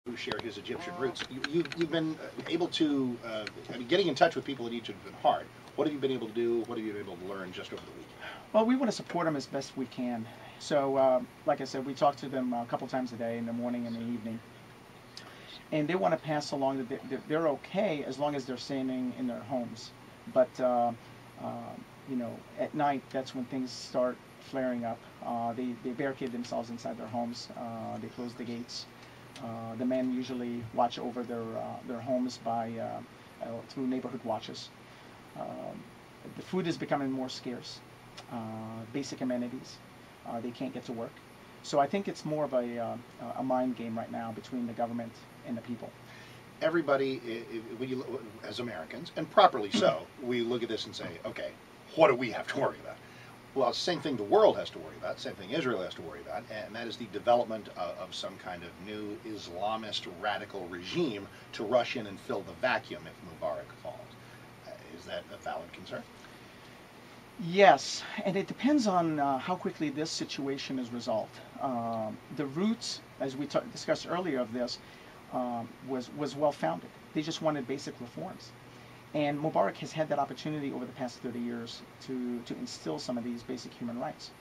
who share his Egyptian roots. You've been able to, I mean, getting in touch with people in Egypt has been hard. What have you been able to do? What have you been able to learn just over the week? Well, we want to support them as best we can. So, like I said, we talk to them a couple times a day, in the morning and the evening. And they want to pass along that they're okay as long as they're staying in their homes. But, you know, at night, that's when things start flaring up. They barricade themselves inside their homes. They close the gates. The men usually watch over their homes by through neighborhood watches. The food is becoming more scarce. Basic amenities, they can't get to work. So I think it's more of a mind game right now between the government and the people. Everybody, as Americans, and properly so, we look at this and say, okay, what do we have to worry about? Well, same thing the world has to worry about, same thing Israel has to worry about, and that is the development of some kind of new Islamist radical regime to rush in and fill the vacuum if Mubarak falls. Is that a valid concern? Yes, and it depends on how quickly this situation is resolved. The roots, as we discussed earlier of this, was well-founded. They just wanted basic reforms. And Mubarak has had that opportunity over the past 30 years to instill some of these basic human rights.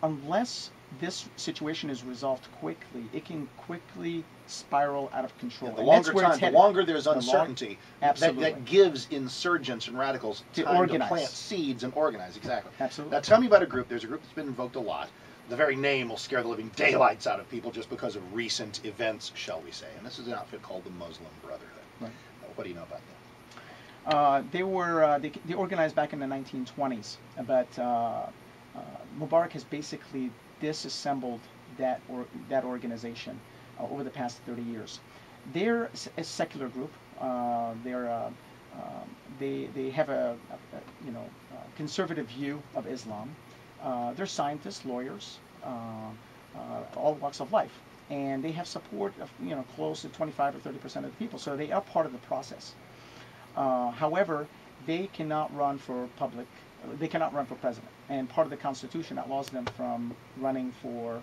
Unless this situation is resolved quickly, it can quickly spiral out of control. Yeah, the longer there's uncertainty, that gives insurgents and radicals time to plant seeds and organize. Exactly. Absolutely. Now tell me about a group. There's a group that's been invoked a lot. The very name will scare the living daylights out of people just because of recent events, shall we say. And this is an outfit called the Muslim Brotherhood. Right. What do you know about that? They organized back in the 1920s, but Mubarak has basically disassembled that organization over the past 30 years. They're a secular group. They have a conservative view of Islam. They're scientists, lawyers, all walks of life, and they have support of close to 25 or 30% of the people. So they are part of the process. However, they cannot run for They cannot run for president, and part of the Constitution outlaws them from running for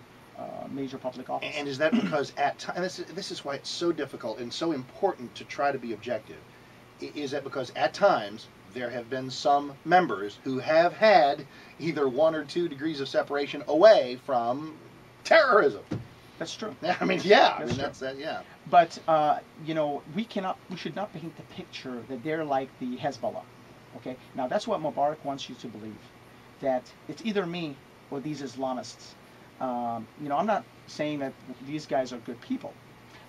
major public office. And is that because and this is why it's so difficult and so important to try to be objective? Is that because at times there have been some members who have had either 1 or 2 degrees of separation away from terrorism? That's true. I mean, yeah. That's that. Yeah. But we should not paint the picture that they're like the Hezbollah. Okay. Now that's what Mubarak wants you to believe, that it's either me or these Islamists. I'm not saying that these guys are good people,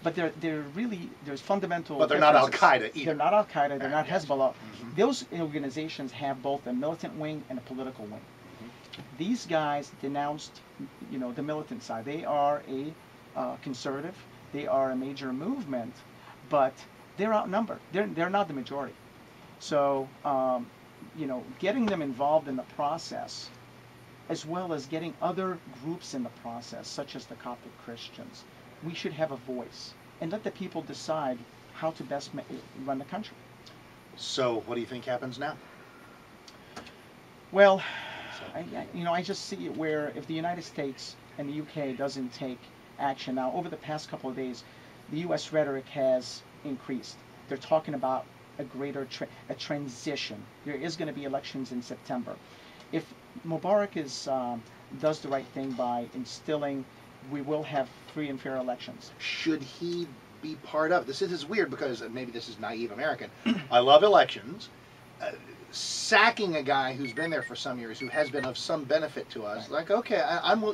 but there's fundamental. But they're not Al Qaeda either. They're not Al Qaeda. They're not Hezbollah. Mm-hmm. Those organizations have both a militant wing and a political wing. Mm-hmm. These guys denounced, the militant side. They are a conservative. They are a major movement, but they're outnumbered. They're not the majority. So, getting them involved in the process, as well as getting other groups in the process, such as the Coptic Christians, we should have a voice and let the people decide how to best run the country. So, what do you think happens now? Well, I just see it where if the United States and the UK doesn't take action now, over the past couple of days, the U.S. rhetoric has increased. They're talking about a greater transition. There is going to be elections in September. If Mubarak does the right thing by instilling, we will have free and fair elections. Should he be part of this? This is weird because maybe this is naive American. I love elections. Sacking a guy who's been there for some years, who has been of some benefit to us, like, okay,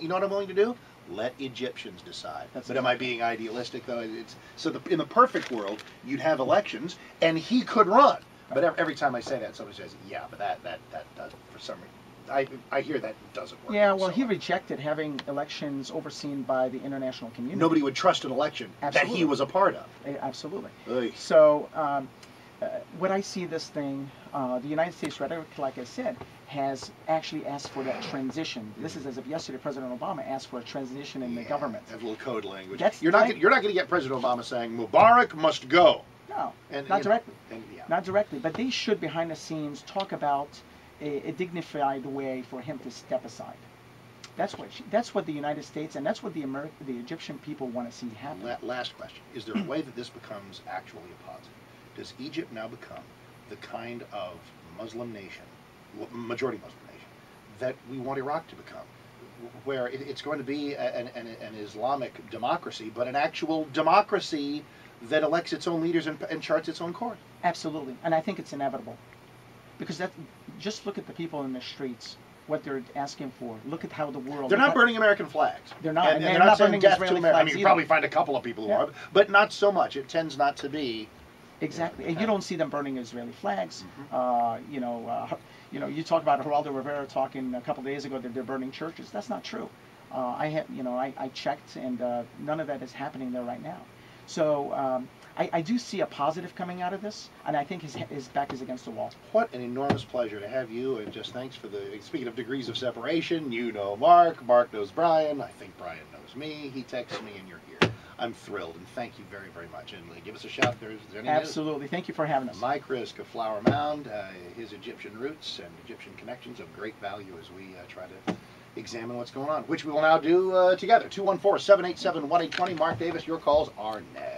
you know what I'm willing to do? Let Egyptians decide. But am I being idealistic, though? In the perfect world, you'd have elections, and he could run. But every time I say that, somebody says, yeah, but that does, for some reason, I hear that doesn't work. Yeah, well, he rejected having elections overseen by the international community. Nobody would trust an election that he was a part of. Absolutely. Oy. So, what I see this thing, the United States rhetoric, like I said, has actually asked for that transition. This is as of yesterday, President Obama asked for a transition in the government. Have a little code language. You're not going to get President Obama saying Mubarak must go. No, not directly. Not directly, but they should, behind the scenes, talk about a dignified way for him to step aside. That's what the United States and that's what the Egyptian people want to see happen. Last question: is there a way that this becomes actually a positive? Does Egypt now become the kind of Muslim nation, majority Muslim nation, that we want Iraq to become, where it's going to be an Islamic democracy, but an actual democracy that elects its own leaders and charts its own course? Absolutely, and I think it's inevitable, because just look at the people in the streets, what they're asking for. Look at how the world. They're not burning American flags. They're not. And they're not saying burning death Israeli to America. I flags mean, you probably find a couple of people who are, but not so much. It tends not to be. Exactly, and you don't see them burning Israeli flags. You talk about Geraldo Rivera talking a couple of days ago that they're burning churches. That's not true. I checked, and none of that is happening there right now. So I do see a positive coming out of this, and I think his back is against the wall. What an enormous pleasure to have you, and just thanks for speaking of degrees of separation, you know Mark knows Brian, I think Brian knows me, he texts me, and you're here. I'm thrilled, and thank you very, very much. And give us a shout if there's any Absolutely. news. Thank you for having us. Mike Risk of Flower Mound, his Egyptian roots and Egyptian connections of great value as we try to examine what's going on, which we will now do together. 214-787-1820. Mark Davis, your calls are next.